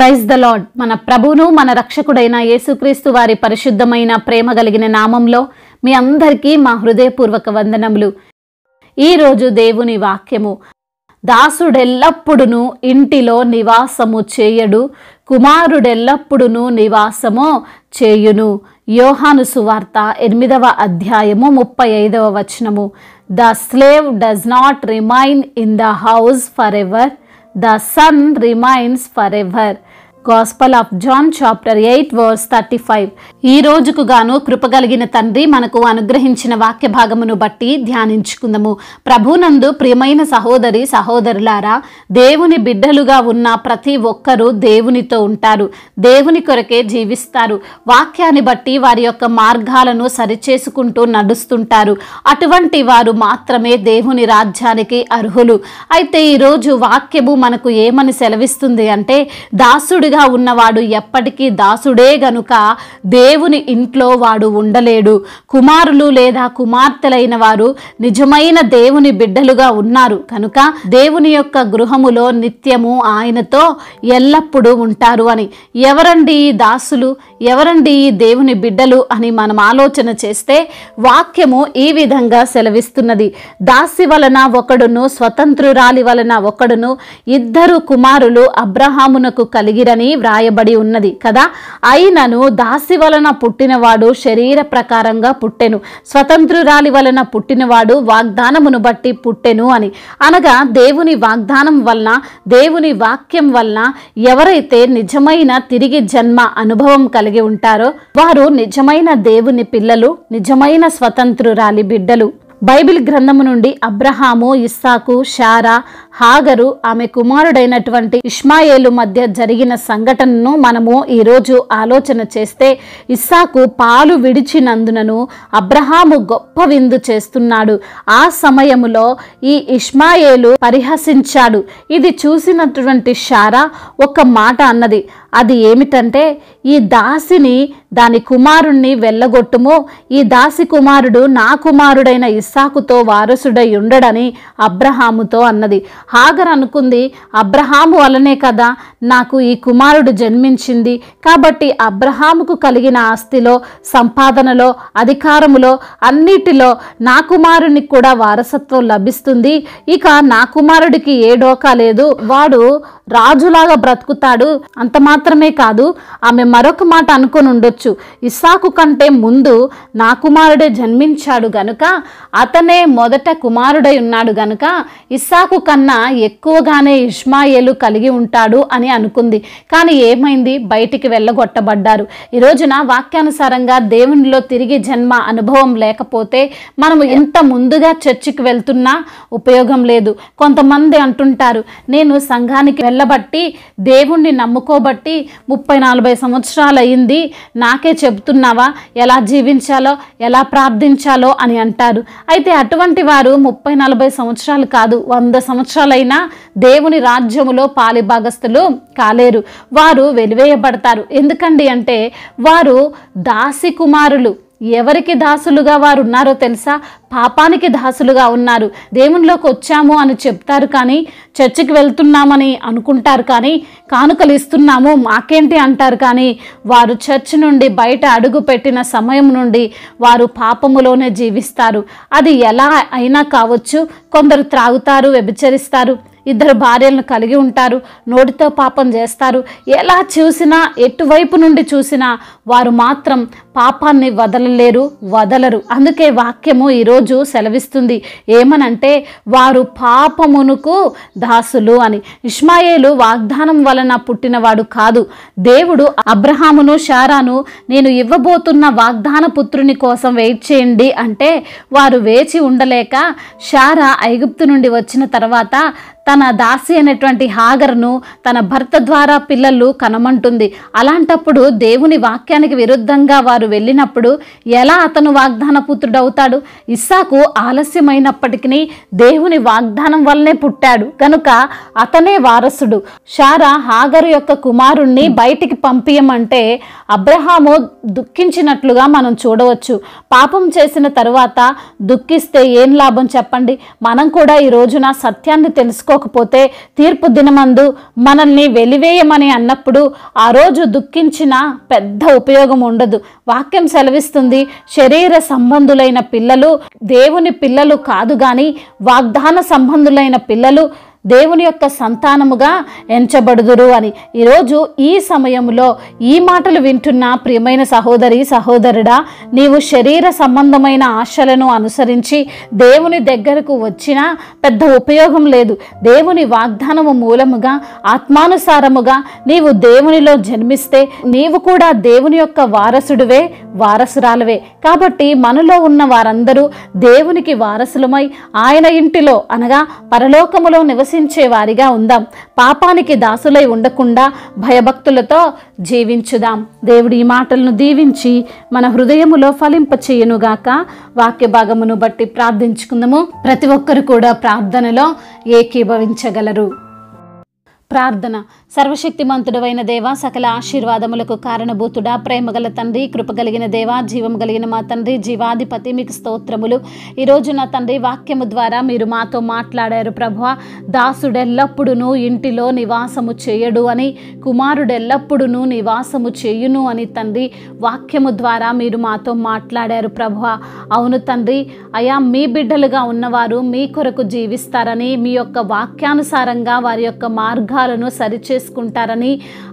Praise the lord. మన ప్రభువును మన రక్షకుడైన యేసుక్రీస్తు వారి పరిశుద్ధమైన ప్రేమ కలిగిన నామంలో మీ అందరికీ మా హృదయపూర్వక వందనములు. ఈరోజు దేవుని వాక్యము, దాసుడెల్లప్పుడును ఇంటిలో నివాసము చేయడు, కుమారుడెల్లప్పుడును నివాసము చేయును. యోహాను సువార్త 8వ అధ్యాయము 35వ వచనము. The slave does not remain in the house for ever, the son remains forever. Gospel of John chapter 8 verse 35. ఈ రోజుకు గాను కృపగలిగిన తండ్రి మనకు అనుగ్రహించిన వాక్య భాగమును బట్టి ధ్యానించుకుందాము. ప్రభునందు ప్రియమైన సహోదరి సహోదరులారా, దేవుని బిడ్డలుగా ఉన్న ప్రతి ఒక్కరూ దేవునితో ఉంటారు, దేవుని కొరకే జీవిస్తారు. వాక్యాన్ని బట్టి వారి యొక్క మార్గాలను సరిచేసుకుంటూ నడుస్తుంటారు. అటువంటి వారు మాత్రమే దేవుని రాజ్యానికి అర్హులు. అయితే ఈరోజు వాక్యము మనకు ఏమని సెలవిస్తుంది అంటే, దాసుడిగా ఉన్నవాడు ఎప్పటికీ దాసుడే గనుక దేవుని ఇంట్లో వాడు ఉండలేడు. కుమారులు లేదా కుమార్తెలైన వారు నిజమైన దేవుని బిడ్డలుగా ఉన్నారు కనుక దేవుని యొక్క గృహములో నిత్యము ఆయనతో ఎల్లప్పుడూ ఉంటారు అని. ఎవరండి ఈ దాసులు, ఎవరండి ఈ దేవుని బిడ్డలు అని మనం ఆలోచన చేస్తే వాక్యము ఈ విధంగా సెలవిస్తున్నది. దాసి వలన ఒకడును, స్వతంత్రురాలి వలన ఒకడును, ఇద్దరు కుమారులు అబ్రహామునకు కలిగిరని వ్రాయబడి ఉన్నది కదా. అయినను దాసి వలన పుట్టినవాడు శరీర ప్రకారంగా పుట్టెను, స్వతంత్రురాలి వలన పుట్టినవాడు వాగ్దానమును బట్టి పుట్టెను అని. అనగా దేవుని వాగ్దానం వలన, దేవుని వాక్యం వలన ఎవరైతే నిజమైన తిరిగి జన్మ అనుభవం కలిగి ఉంటారో వారు నిజమైన దేవుని పిల్లలు, నిజమైన స్వతంత్రురాలి బిడ్డలు. బైబిల్ గ్రంథము నుండి అబ్రహాము, ఇస్సాకు, శారా, హాగరు, ఆమె కుమారుడైనటువంటి ఇష్మాయేలు మధ్య జరిగిన సంఘటనను మనము ఈరోజు ఆలోచన చేస్తే, ఇస్సాకు పాలు విడిచినందునను అబ్రహాము గొప్ప విందు చేస్తున్నాడు. ఆ సమయములో ఈ ఇష్మాయేలు పరిహసించాడు. ఇది చూసినటువంటి శారా ఒక మాట అన్నది. అది ఏమిటంటే, ఈ దాసిని, దాని కుమారుణ్ణి వెళ్ళగొట్టుము, ఈ దాసి కుమారుడు నా కుమారుడైన ఇస్సాకుతో వారసుడై ఉండడని అబ్రహాముతో అన్నది. హాగర్ అనుకుంది, అబ్రహాము వలనే కదా నాకు ఈ కుమారుడు జన్మించింది, కాబట్టి అబ్రహాముకు కలిగిన ఆస్తిలో, సంపాదనలో, అధికారములో, అన్నిటిలో నా కుమారునికి కూడా వారసత్వం లభిస్తుంది. ఇక నా కుమారుడికి ఏ డోకా లేదు, వాడు రాజులాగా బ్రతుకుతాడు. అంత మాత్రమే కాదు, ఆమె మరొక మాట అనుకొని ఉండొచ్చు, ఇస్సాకు కంటే ముందు నా కుమారుడే జన్మించాడు గనుక, అతనే మొదట కుమారుడై ఉన్నాడు గనుక ఇస్సాకు కన్నా ఎక్కువగానే ఇష్మాయేలు కలిగి ఉంటాడు అని అనుకుంది. కానీ ఏమైంది? బయటికి వెళ్ళగొట్టబడ్డారు. ఈ రోజున వాక్యానుసారంగా దేవునిలో తిరిగి జన్మ అనుభవం లేకపోతే మనము ఎంత ముందుగా చర్చికి వెళ్తున్నా ఉపయోగం లేదు. కొంతమంది అంటుంటారు, నేను సంఘానికి వెళ్ళబట్టి, దేవుణ్ణి నమ్ముకోబట్టి 30-40 సంవత్సరాలు అయింది, నాకే చెబుతున్నావా ఎలా జీవించాలో, ఎలా ప్రార్థించాలో అని అంటారు. అయితే అటువంటి వారు 30-40 సంవత్సరాలు కాదు, 100 సంవత్సరాలైనా దేవుని రాజ్యములో పాలిభాగస్తులు కాలేరు. వారు వెలివేయబడతారు. ఎందుకండి అంటే వారు దాసి కుమారులు. ఎవరికి దాసులుగా వారు ఉన్నారో తెలుసా? పాపానికి దాసులుగా ఉన్నారు. దేవునిలోకి వచ్చాము అని చెప్తారు కానీ, చర్చికి వెళ్తున్నామని అనుకుంటారు కానీ, కానుకలు ఇస్తున్నాము మాకేంటి అంటారు కానీ, వారు చర్చి నుండి బయట అడుగు పెట్టిన సమయం నుండి వారు పాపములోనే జీవిస్తారు. అది ఎలా అయినా కావచ్చు. కొందరు త్రాగుతారు, వ్యభిచరిస్తారు, 2 భార్యలను కలిగి ఉంటారు, నోటితో పాపం చేస్తారు. ఎలా చూసినా, ఎటువైపు నుండి చూసినా వారు మాత్రం పాపాన్ని వదలరు. అందుకే వాక్యము ఈరోజు సెలవిస్తుంది ఏమనంటే, వారు పాపమునకు దాసులు అని. ఇష్మాయేలు వాగ్దానం వలన పుట్టినవాడు కాదు. దేవుడు అబ్రహామును, శారాను నేను ఇవ్వబోతున్న వాగ్దాన పుత్రుని కోసం వెయిట్ చేయండి అంటే వారు వేచి ఉండలేక, శారా ఐగుప్తు నుండి వచ్చిన తర్వాత తన దాసి అయినటువంటి హాగర్ను తన భర్త ద్వారా పిల్లలు కనమంటుంది. అలాంటప్పుడు దేవుని వాక్యానికి విరుద్ధంగా వారు వెళ్ళినప్పుడు ఎలా అతను వాగ్దాన పుత్రుడవుతాడు? ఇస్సాకు ఆలస్యమైనప్పటికీ దేవుని వాగ్దానం వల్లనే పుట్టాడు కనుక అతనే వారసుడు. శారా హాగరు యొక్క కుమారుణ్ణి బయటికి పంపియమంటే అబ్రహాము దుఃఖించినట్లుగా మనం చూడవచ్చు. పాపం చేసిన తరువాత దుఃఖిస్తే ఏం లాభం చెప్పండి? మనం కూడా ఈ రోజున సత్యాన్ని తెలుసుకో తీసుకోకపోతే తీర్పు దినమందు మనల్ని వెలివేయమని అన్నప్పుడు ఆ రోజు దుఃఖించిన పెద్ద ఉపయోగం ఉండదు. వాక్యం సెలవిస్తుంది, శరీర సంబంధులైన పిల్లలు దేవుని పిల్లలు కాదు కానీ వాగ్దాన సంబంధులైన పిల్లలు దేవుని యొక్క సంతానముగా ఎంచబడుదురు అని. ఈరోజు ఈ సమయంలో ఈ మాటలు వింటున్న ప్రియమైన సహోదరి సహోదరుడా, నీవు శరీర సంబంధమైన ఆశలను అనుసరించి దేవుని దగ్గరకు వచ్చినా పెద్ద ఉపయోగం లేదు. దేవుని వాగ్దానము మూలముగా ఆత్మానుసారముగా నీవు దేవునిలో జన్మిస్తే నీవు కూడా దేవుని యొక్క వారసుడివే, వారసురాలవే. కాబట్టి మనలో ఉన్న వారందరూ దేవునికి వారసులమై ఆయన ఇంటిలో అనగా పరలోకములో నివసించే వారిగా ఉందాం. పాపానికి దాసులై ఉండకుండా భయభక్తులతో జీవించుదాం. దేవుడి ఈ మాటలను దీవించి మన హృదయములో ఫలింపచేయునుగాక. వాక్య భాగమును బట్టి ప్రార్థించుకుందాము. ప్రతి ఒక్కరు కూడా ప్రార్థనలో ఏకీభవించగలరు. ప్రార్థన. సర్వశక్తిమంతుడవైన దేవ, సకల ఆశీర్వాదములకు కారణభూతుడా, ప్రేమగల తండ్రి, కృపగలిగిన దేవ, జీవం కలిగిన మా తండ్రి, జీవాధిపతి, మీకు స్తోత్రములు. ఈరోజు నా తండ్రి వాక్యము ద్వారా మీరు మాతో మాట్లాడారు ప్రభువా. దాసుడెల్లప్పుడూ ఇంటిలో నివాసము చేయడు అని, కుమారుడెల్లప్పుడూ నివాసము చేయును అని తండ్రి వాక్యము ద్వారా మీరు మాతో మాట్లాడారు ప్రభువా. అవును తండ్రి, అయా మీ బిడ్డలుగా ఉన్నవారు మీ కొరకు జీవిస్తారని, మీ యొక్క వాక్యానుసారంగా వారి యొక్క మార్గాలను సరిచేసుకుంటారని,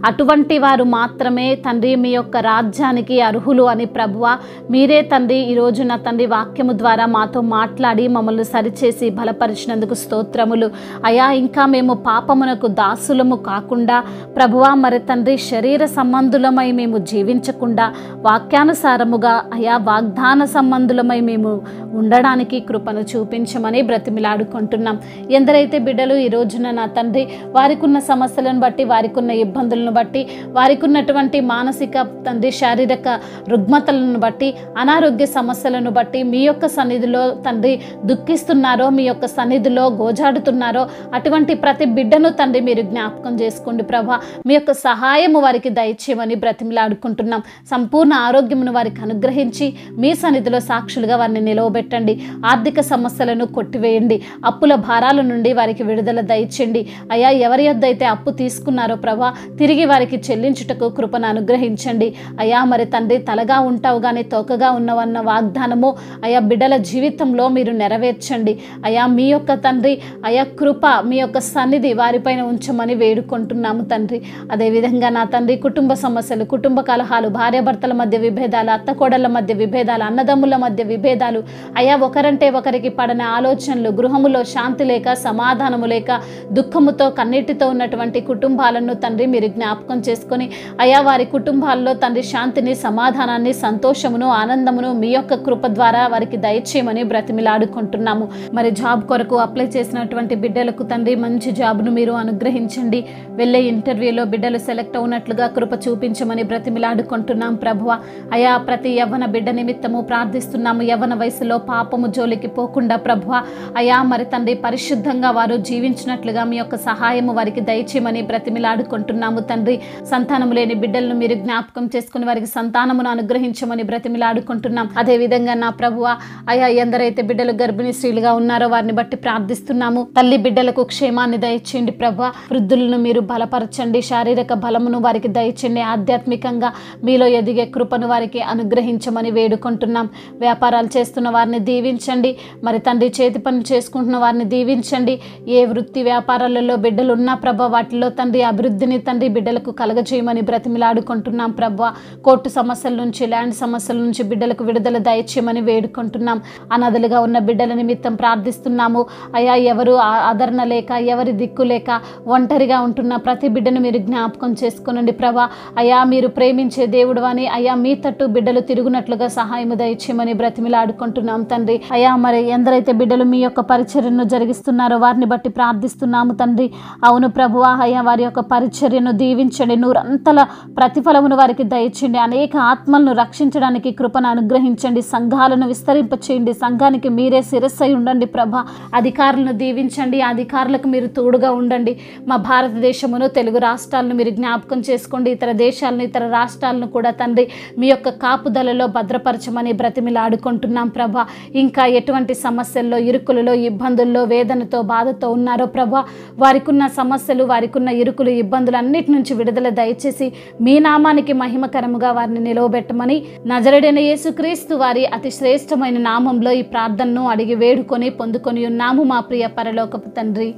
అటువంటి వారు మాత్రమే తండ్రి మీ యొక్క రాజ్యానికి అర్హులు అని ప్రభువా మీరే తండ్రి ఈరోజు నా తండ్రి వాక్యము ద్వారా మాతో మాట్లాడి మమ్మల్ని సరిచేసి బలపరిచినందుకు స్తోత్రములు. అయా ఇంకా మేము పాపమునకు దాసులము కాకుండా ప్రభువా మరి తండ్రి శరీర సంబంధులమై మేము జీవించకుండా వాక్యానుసారముగా అయా వాగ్దాన సంబంధులమై మేము ఉండడానికి కృపను చూపించమని బ్రతిమిలాడుకుంటున్నాం. ఎందరైతే బిడ్డలు ఈ రోజున నా తండ్రి వారికి ఉన్న సమస్యలను బట్టి, వారికి ఉన్న ఇబ్బందులను బట్టి, వారికి ఉన్నటువంటి మానసిక తండ్రి శారీరక రుగ్మతలను బట్టి, అనారోగ్య సమస్యలను బట్టి మీ యొక్క సన్నిధిలో తండ్రి దుఃఖిస్తున్నారో, మీ యొక్క సన్నిధిలో గోజాడుతున్నారో అటువంటి ప్రతి బిడ్డను తండ్రి మీరు జ్ఞాపకం చేసుకోండి ప్రభా. మీ యొక్క సహాయము వారికి దయచేయమని బ్రతిమిలాడుకుంటున్నాం. సంపూర్ణ ఆరోగ్యమును వారికి అనుగ్రహించి మీ సన్నిధిలో సాక్షులుగా వారిని నిలవబెట్టండి. ఆర్థిక సమస్యలను కొట్టివేయండి. అప్పుల భారాల నుండి వారికి విడుదల దయచేయండి. అయా ఎవరి యొద్ద అయితే అప్పు తీసుకున్నారో ప్రభా తిరిగి వారికి చెల్లించుటకు కృపను అనుగ్రహించండి. అయా మరి తండ్రి తలగా ఉంటావు కానీ తోకగా ఉన్నవన్న వాగ్దానము అయా బిడ్డల జీవితంలో మీరు నెరవేర్చండి. అయా మీ యొక్క తండ్రి అయా కృప మీ యొక్క సన్నిధి వారిపైన ఉంచమని వేడుకుంటున్నాము తండ్రి. అదేవిధంగా నా తండ్రి కుటుంబ సమస్యలు, కుటుంబ కలహాలు, భార్యాభర్తల మధ్య విభేదాలు, అత్తకోడళ్ళ మధ్య విభేదాలు, అన్నదమ్ముల మధ్య విభేదాలు, అయా ఒకరంటే ఒకరికి పడని ఆలోచనలు, గృహములో శాంతి లేక, సమాధానము లేక, దుఃఖముతో కన్నీటితో ఉన్నటువంటి కుటుంబాలను తండ్రి మీరు జ్ఞాపకం చేసుకొని అయా వారి కుటుంబాల్లో తండ్రి శాంతిని, సమాధానాన్ని, సంతోషమును, ఆనందమును మీ యొక్క కృప ద్వారా వారికి దయచేయమని బ్రతిమిలాడుకుంటున్నాము. మరి జాబ్ కొరకు అప్లై చేసినటువంటి బిడ్డలకు తండ్రి మంచి జాబ్ను మీరు అనుగ్రహించండి. వెళ్ళే ఇంటర్వ్యూలో బిడ్డలు సెలెక్ట్ అవునట్లుగా కృప చూపించమని బ్రతిమిలాడుకుంటున్నాం ప్రభువా. అయా ప్రతి యవ్వన బిడ్డ నిమిత్తము ప్రార్థిస్తున్నాము. యవ్వన వయసులో పాపము జోలికి పోకుండా ప్రభువా అయా మరి తండ్రి పరిశుద్ధంగా వారు జీవించినట్లుగా మీ యొక్క సహాయము వారికి దయచేయమని బ్రతిమిలాడుకుంటున్నాము తండ్రి. సంతానము లేని బిడ్డలను మీరు జ్ఞాపకం చేసుకుని వారికి సంతానమును అనుగ్రహించమని బ్రతిమిలాడుకుంటున్నాం. అదేవిధంగా నా ప్రభువా అయా ఎందరైతే బిడ్డలు గర్భిణీ స్త్రీలుగా ఉన్నారో వారిని బట్టి ప్రార్థిస్తున్నాము. తల్లి బిడ్డలకు క్షేమాన్ని దయచేయండి ప్రభువా. వృద్ధులను మీరు బలపరచండి. శారీరక బలమును వారికి దయచేయండి. ఆధ్యాత్మికంగా మీలో ఎదిగే కృపను వారికి అనుగ్రహించమని వేడుకుంటున్నాం. వ్యాపారాలు చేస్తున్న వారిని దీవించండి. మరి తండ్రి చేతి పని చేసుకుంటున్న వారిని దీవించండి. ఏ వృత్తి వ్యాపారాలలో బిడ్డలు ఉన్న ప్రభ వాటిలో తండ్రి అభివృద్ధిని తండ్రి బిడ్డలకు కలగజేయమని బ్రతిమిలాడుకుంటున్నాం ప్రభ. కోర్టు సమస్యల నుంచి, ల్యాండ్ సమస్యల నుంచి బిడ్డలకు విడుదల దయచేయమని వేడుకుంటున్నాం. అనాథలుగా ఉన్న బిడ్డల నిమిత్తం ప్రార్థిస్తున్నాము. అయా ఎవరు ఆదరణ లేక, ఎవరి దిక్కు లేక ఒంటరిగా ఉంటున్న ప్రతి బిడ్డను మీరు జ్ఞాపకం చేసుకునండి ప్రభా. అయా మీరు ప్రేమించే దేవుడు అని అయా మీ తట్టు బిడ్డలు తిరుగునట్లుగా సహాయము దయచేయమని బ్రతిమిలాడుకుంటున్నాం తండ్రి. అయా మరి ఎందరైతే బిడ్డలు మీ యొక్క పరిచర్యను జరిగిస్తున్నారో వారిని బట్టి ప్రార్థిస్తున్నాము తండ్రి. అవును ప్రభువా అయ్యా వారి యొక్క పరిచర్యను దీవించండి, నూరంతల ప్రతిఫలమును వారికి దయచేయండి, అనేక ఆత్మలను రక్షించడానికి కృపను అనుగ్రహించండి, సంఘాలను విస్తరింపచేయండి, సంఘానికి మీరే శిరస్సై ఉండండి ప్రభా. అధికారులను దీవించండి, అధికారులకు మీరు తోడుగా ఉండండి. మా భారతదేశమును, తెలుగు రాష్ట్రాలను మీరు జ్ఞాపకం చేసుకోండి, ఇతర దేశాలను, ఇతర రాష్ట్రాలను కూడా తండ్రి మీ యొక్క కాపుదలలో భద్రపరచమని బ్రతిమిలాడుకుంటున్నాం ప్రభా. ఇంకా ఎటువంటి సమస్యల్లో, ఇరుకులలో, ఇబ్బందుల్లో, వేదనతో, బాధతో ఉన్నారో ప్రభా, వారికున్న సమస్యలు, వారికున్న ఇరుకులు, ఇబ్బందులు అన్నిటి నుంచి విడుదల దయచేసి మీ నామానికి మహిమకరముగా వారిని నిలవబెట్టమని నజరేయుడైన యేసుక్రీస్తు వారి అతి శ్రేష్టమైన నామంలో ఈ ప్రార్థనను అడిగి వేడుకొని పొందుకొని ఉన్నాము మా ప్రియ పరలోకపు తండ్రి.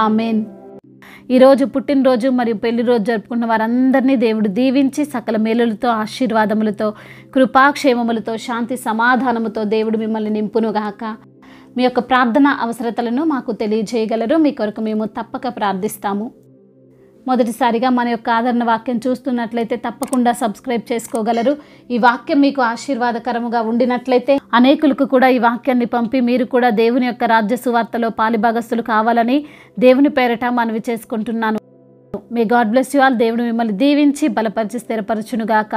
ఆమెన్. ఈరోజు పుట్టినరోజు మరియు పెళ్లి రోజు జరుపుకున్న వారందరినీ దేవుడు దీవించి సకల మేలులతో, ఆశీర్వాదములతో, కృపాక్షేమములతో, శాంతి సమాధానముతో దేవుడు మిమ్మల్ని నింపునుగాక. మీ యొక్క ప్రార్థన అవసరతలను మాకు తెలియజేయగలరు. మీ కొరకు మేము తప్పక ప్రార్థిస్తాము. మొదటిసారిగా మన యొక్క ఆదరణ వాక్యం చూస్తున్నట్లయితే తప్పకుండా సబ్స్క్రైబ్ చేసుకోగలరు. ఈ వాక్యం మీకు ఆశీర్వాదకరముగా ఉండినట్లయితే అనేకులకు కూడా ఈ వాక్యాన్ని పంపి మీరు కూడా దేవుని యొక్క రాజ్య సువార్తలో పాలిభాగస్తులు కావాలని దేవుని పేరట మనవి చేసుకుంటున్నాను. May God bless you all. దేవుడు మిమ్మల్ని దీవించి బలపరిచి స్థిరపరచునుగాక.